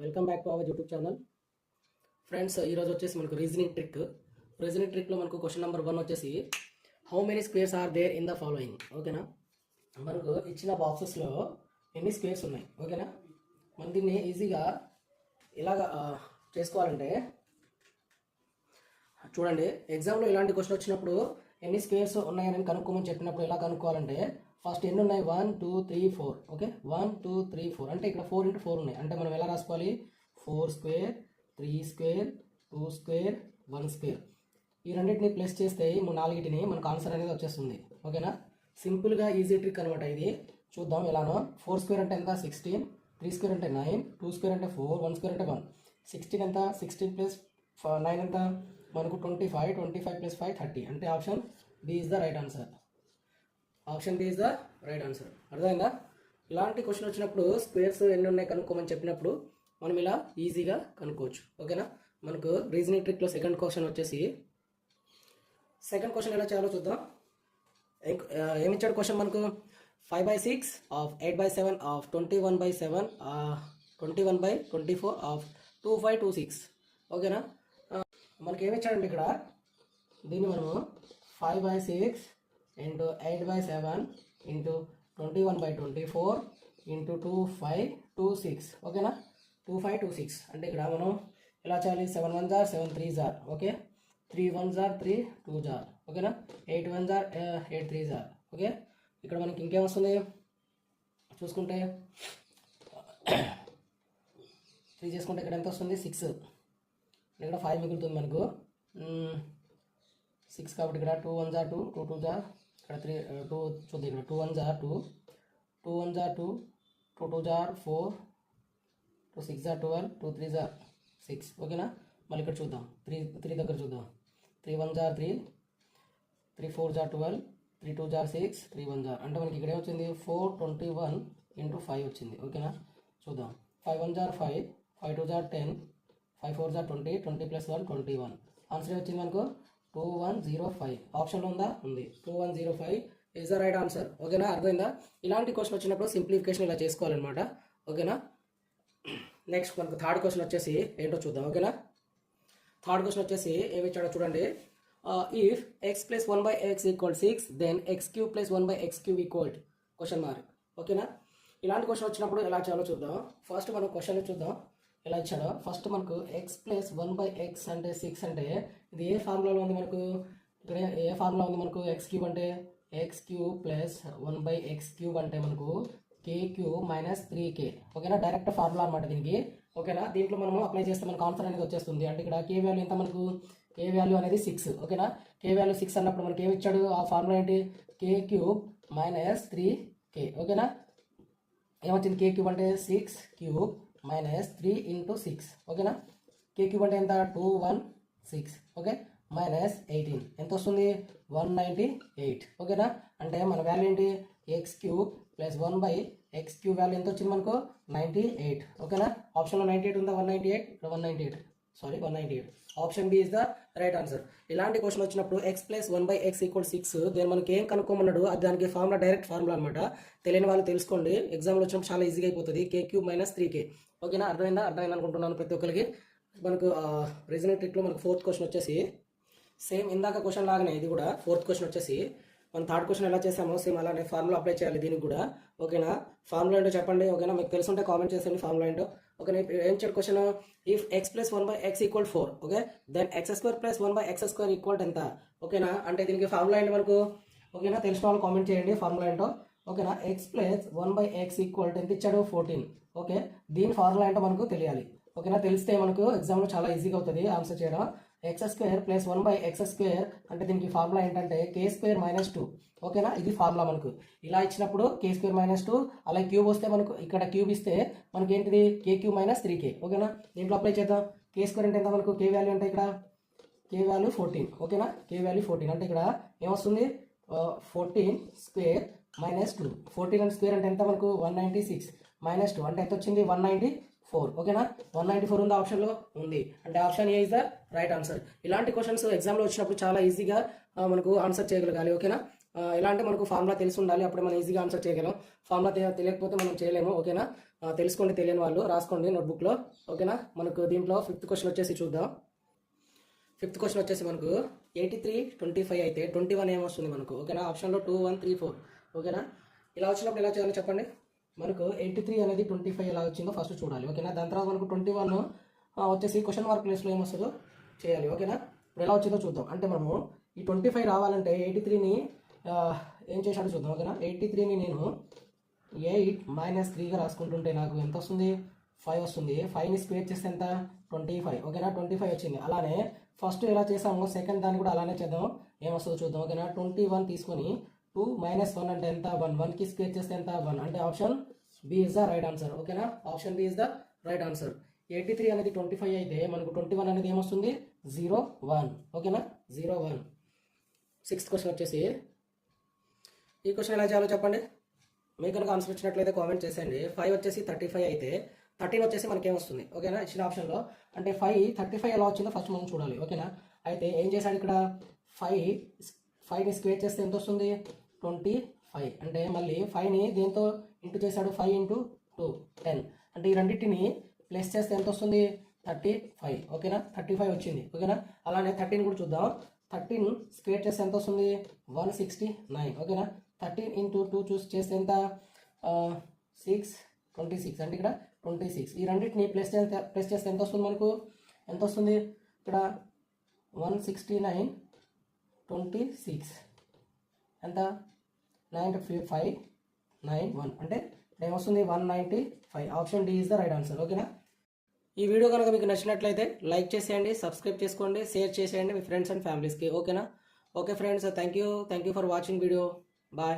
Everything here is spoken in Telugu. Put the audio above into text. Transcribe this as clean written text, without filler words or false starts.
Welcome back to our YouTube channel. Friends, ఈరోజు వచ్చేసి మనకు రీజనింగ్ ట్రిక్లో మనకు క్వశ్చన్ నెంబర్ 1 వచ్చేసి how many squares are there in the following. ఓకేనా, మనకు ఇచ్చిన బాక్సెస్లో ఎన్ని స్క్వేర్స్ ఉన్నాయి. ఓకేనా, మనం దీన్ని ఈజీగా ఇలాగ చేసుకోవాలంటే చూడండి, ఎగ్జామ్లో ఇలాంటి క్వశ్చన్ వచ్చినప్పుడు ఎన్ని స్క్వేర్స్ ఉన్నాయని కనుక్కోమని చెప్పినప్పుడు ఎలా కనుక్కోవాలంటే ఫస్ట్ ఎన్ని ఉన్నాయి, 1 2 3 4. ఓకే, 1 2 3 4 అంటే ఇక్కడ 4 × 4 ఉన్నాయి. అంటే మనం ఎలా రాసుకోవాలి, 4 స్క్వేర్ 3 స్క్వేర్ 2 స్క్వేర్ 1 స్క్వేర్. ఈ రెండింటిని ప్లస్ చేస్తే నాలుగిటిని మనకు ఆన్సర్ అనేది వచ్చేస్తుంది. ఓకేనా, సింపుల్గా ఈజీ ట్రిక్ అనమాట ఇది. చూద్దాం ఎలానో. 4 స్క్వేర్ అంటే ఎంత, 16. 3 స్క్వేర్ అంటే 9. 2 స్క్వేర్ అంటే 4. 1 స్క్వేర్ అంటే 1. 16 ఎంత, 16 + 9 ఎంత మనకు 25. 25 + 5 30. అంటే option B is the right answer. Option B is the right answer. అర్థమైందా? ఇలాంటి క్వశ్చన్ వచ్చినప్పుడు స్క్వేర్స్ ఎన్ని ఉన్నాయి కనుక్కోమని చెప్పినప్పుడు మనం ఇలా ఈజీగా కనుక్కోవచ్చు. ఓకేనా, మనకు రీజనింగ్ ట్రిక్లో సెకండ్ క్వశ్చన్ ఎలా చేయాలో చూద్దాం. ఏమిచ్చాడు క్వశ్చన్ మనకు, 5/6 ఆఫ్ 8/7 ఆఫ్ 21/7 21/24 ఆఫ్ 2526. ఓకేనా, మనకి ఏమిచ్చాడండి ఇక్కడ, దీన్ని మనము 5/6 into 8/7 into 21/24 into 2526. ఓకేనా, 2526 అంటే ఇక్కడ మనం ఎలా చేయాలి, 7 1s are 7 3s are. Okay, 3 1s are 3 2s are. ఓకేనా, 8 1s are 8 3s are. Okay, ఇక్కడ మనకి ఇంకేం వస్తుంది చూసుకుంటే 3 చేసుకుంటే ఇక్కడ ఎంత వస్తుంది, 6. ఇక్కడ 5 మిగులుతుంది మనకు, 6 కాబట్టి ఇక్కడ 2 1s are 2 2 2s are ఇక్కడ 3 2 చూద్దాం. ఇక్కడ 2 1s are 2 2 1s are 2 2 2s are 4 2 6s are 12 2 3s are 6. ఓకేనా, మళ్ళీ ఇక్కడ చూద్దాం, 3 దగ్గర చూద్దాం. 3 1s are 3 3 4s are 12 3 2s are 6 3 1s are అంటే మనకి ఇక్కడ ఏమొచ్చింది, 421 × 5 వచ్చింది. ఓకేనా, చూద్దాం. 5 1s are 5 5 2s are 10 5 4s are 20 20 + 1 21. Answer వచ్చింది మనకు 2105. ఆప్షన్లో ఉందా, ఉంది. 2105 ఈజ్ ద రైట్ ఆన్సర్. ఓకేనా, అర్థమైందా? ఇలాంటి క్వశ్చన్ వచ్చినప్పుడు సింప్లిఫికేషన్ ఇలా చేసుకోవాలన్నమాట. ఓకేనా, నెక్స్ట్ మనకు థర్డ్ క్వశ్చన్ వచ్చేసి ఏంటో చూద్దాం. ఓకేనా, థర్డ్ క్వశ్చన్ వచ్చేసి ఏమి ఇచ్చాడో చూడండి. If x + 1/x = 6 then x³ + 1/x³ =? ఓకేనా, ఇలాంటి క్వశ్చన్ వచ్చినప్పుడు ఎలా చేయాలో చూద్దాం. ఫస్ట్ మనం క్వశ్చన్ చూద్దాం ఎలా ఇచ్చాడో. ఫస్ట్ మనకు x + 1/x అంటే 6 అంటే ఇది ఏ ఫార్ములాలో ఉంది మనకు, ఇక్కడ ఏ ఫార్ములా ఉంది మనకు, x³ అంటే x³ + 1/x³ అంటే మనకు k³ - 3k. ఓకేనా, డైరెక్ట్ ఫార్ములా అనమాట దీనికి. ఓకేనా, దీంట్లో మనము అప్లై చేస్తే మనకు ఆన్సర్ అనేది వచ్చేస్తుంది. అంటే ఇక్కడ k వాల్యూ ఎంత మనకు, k వాల్యూ అనేది 6. ఓకేనా, k వాల్యూ 6 అన్నప్పుడు మనకి ఏమి ఇచ్చాడు, ఆ ఫార్ములా ఏంటి, k³ - 3k. ఓకేనా, ఏమొచ్చింది, k³ అంటే 6³ - 3 × 6. ఓకేనా, k³ అంటే ఎంత, 216. ఓకే, -18 ఎంత వస్తుంది, 198. ఓకేనా, అంటే మన వాల్యూ ఏంటి, x³ + 1/x³ వాల్యూ ఎంత వచ్చింది మనకు, 98. ఓకేనా, ఆప్షన్లో 98 ఉందా, 198 ఇక్కడ 198. Option B is the right answer. ఇలాంటి క్వశ్చన్ వచ్చినప్పుడు x + 1/x = 6 దీన్ని మనకి ఏం కనుక్కోమన్నాడు, అది దానికి ఫార్ములా డైరెక్ట్ ఫార్ములా అనమాట. తెలియని వాళ్ళు తెలుసుకోండి, ఎగ్జామ్లో వచ్చినప్పుడు చాలా ఈజీగా అయిపోతుంది. k³ - 3k. ఓకేనా, అర్థమైంది అనుకుంటున్నాను ప్రతి ఒక్కరికి. మనకు రీజనింగ్ ట్రిక్లో మనకు ఫోర్త్ క్వశ్చన్ వచ్చేసి సేమ్ ఇందాక క్వశ్చన్ లాగానే ఇది కూడా ఫోర్త్ క్వశ్చన్ వచ్చేసి మనం థర్డ్ క్వశ్చన్ ఎలా చేసామో సేమ్ అలానే ఫార్ములా అప్లై చేయాలి దీనికి కూడా. ఓకేనా, ఫార్ములా ఏంటో చెప్పండి. ఓకేనా, మీకు తెలుసుంటే కామెంట్ చేసేయండి ఫార్ములా ఏంటో. ఓకేనా, ఏం చెప్పాడు question, if x + 1/x = 4 okay then x² + 1/x² ఎంత. ఓకేనా, అంటే దీనికి ఫార్ములా ఏంటి మనకు. ఓకేనా, తెలిసిన వాళ్ళు కామెంట్ చేయండి ఫార్ములా ఏంటో. ఓకేనా, x + 1/x = ఎంత ఇచ్చాడు, 14. ఓకే, దీని ఫార్ములా ఏంటో మనకు తెలియాలి. ఓకేనా, తెలిస్తే మనకు ఎగ్జామ్లో చాలా ఈజీగా అవుతుంది ఆన్సర్ చేయడం. x² + 1/x² అంటే దీనికి ఫార్ములా ఏంటంటే k² - 2. ఓకేనా, ఇది ఫార్ములా మనకు. ఇలా ఇచ్చినప్పుడు k² - 2 అలా క్యూబ్ వస్తే మనకు ఇక్కడ క్యూబ్ ఇస్తే మనకి ఏంటిది, k³ - 3k. ఓకేనా, దీంట్లో అప్లై చేద్దాం. k² అంటే ఎంత మనకు, k వాల్యూ అంటే ఇక్కడ k వాల్యూ 14. ఓకేనా, k వాల్యూ 14 అంటే ఇక్కడ ఏమొస్తుంది, 14² - 2. 14 అంటే స్క్వేర్ అంటే ఎంత మనకు, 196 - 2 అంటే ఎంత వచ్చింది, 194. ఓకేనా, 194 ఉంది ఆప్షన్లో, ఉంది. అంటే option A is the right answer. ఇలాంటి క్వశ్చన్స్ ఎగ్జామ్లో వచ్చినప్పుడు చాలా ఈజీగా మనకు ఆన్సర్ చేయగలగాలి. ఓకేనా, ఎలా అంటే మనకు ఫార్ములా తెలిసి ఉండాలి, అప్పుడు మనం ఈజీగా ఆన్సర్ చేయగలం. ఫార్ములా తెలియకపోతే మనం చేయలేము. ఓకేనా, తెలుసుకోండి, తెలియని వాళ్ళు రాసుకోండి నోట్బుక్లో. ఓకేనా. మనకు దీంట్లో 5th క్వశ్చన్ వచ్చేసి చూద్దాం. 5th క్వశ్చన్ వచ్చేసి మనకు 83 25 అయితే 21 ఏమొస్తుంది మనకు. ఓకేనా. ఆప్షన్లో 2 1 3 4. ఓకేనా. ఇలా వచ్చినప్పుడు ఎలా చేయాలో చెప్పండి. మనకు 83 అనేది 25 ఎలా వచ్చిందో ఫస్ట్ చూడాలి. ఓకేనా. దాని తర్వాత మనకు 21 వచ్చేసి క్వశ్చన్ మార్క్ ప్లేస్లో ఏమొస్తుందో చేయాలి. ఓకేనా. ఇప్పుడు ఎలా వచ్చిందో చూద్దాం. అంటే మనము ఈ 25 రావాలంటే 83ని ఏం చేశాడో చూద్దాం. ఓకేనా. 83ని నేను 8 - 3గా రాసుకుంటుంటే నాకు ఎంత వస్తుంది, 5 వస్తుంది. 5ని స్క్వేర్ చేస్తే ఎంత, 25. ఓకేనా. 25 వచ్చింది. అలానే ఫస్ట్ ఎలా చేసామో సెకండ్ దాన్ని కూడా అలానే చేద్దాం, ఏమొస్తుందో చూద్దాం. ఓకేనా. 21 తీసుకొని 2 - 1 అంటే ఎంత, 1. 1కి స్క్వేర్ చేస్తే ఎంత, 1. అంటే option B is the right answer. ఓకేనా. Option B is the right answer. 83 అనేది 25 అయితే మనకు 21 అనేది ఏమొస్తుంది, 0 1. ఓకేనా. 0 1. 6th క్వశ్చన్ వచ్చేసి ఈ క్వశ్చన్ ఎలా చేయాలో చెప్పండి. మీకు కనుక ఆన్సర్ వచ్చినట్లయితే కామెంట్ చేసేయండి. 5 వచ్చేసి 35 అయితే 13 వచ్చేసి మనకేమొస్తుంది. ఓకేనా. ఇచ్చిన ఆప్షన్లో అంటే 5 35 ఎలా వచ్చిందో ఫస్ట్ మనం చూడాలి. ఓకేనా. అయితే ఏం చేశాడు ఇక్కడ, 5ని స్క్వేర్ చేస్తే ఎంత వస్తుంది, 25. అంటే మళ్ళీ 5ని దేంతో ఇంటూ చేశాడు, 5 × 2 10. అంటే ఈ రెండింటిని ప్లస్ చేస్తే ఎంత వస్తుంది, 35. ఓకేనా. 35 వచ్చింది. ఓకేనా. అలానే 13 కూడా చూద్దాం. 13 స్క్వేర్ చేస్తే ఎంత వస్తుంది, 169. ఓకేనా. 13 × 2 చూసి చేస్తే ఎంత, 6 26. అంటే ఇక్కడ 26. ఈ రెండింటిని ప్లస్ చేస్తే ఎంత వస్తుంది మనకు, ఎంత వస్తుంది ఇక్కడ 169 26 ఎంత, 95 91. అంటే ఏమొస్తుంది, 195. Option D is the right answer. ఓకేనా. ఈ వీడియో కనుక మీకు నచ్చినట్లయితే లైక్ చేసేయండి, సబ్స్క్రైబ్ చేసుకోండి, షేర్ చేసేయండి మీ ఫ్రెండ్స్ అండ్ ఫ్యామిలీస్కి. ఓకేనా. Okay friends, thank you for watching video. Bye.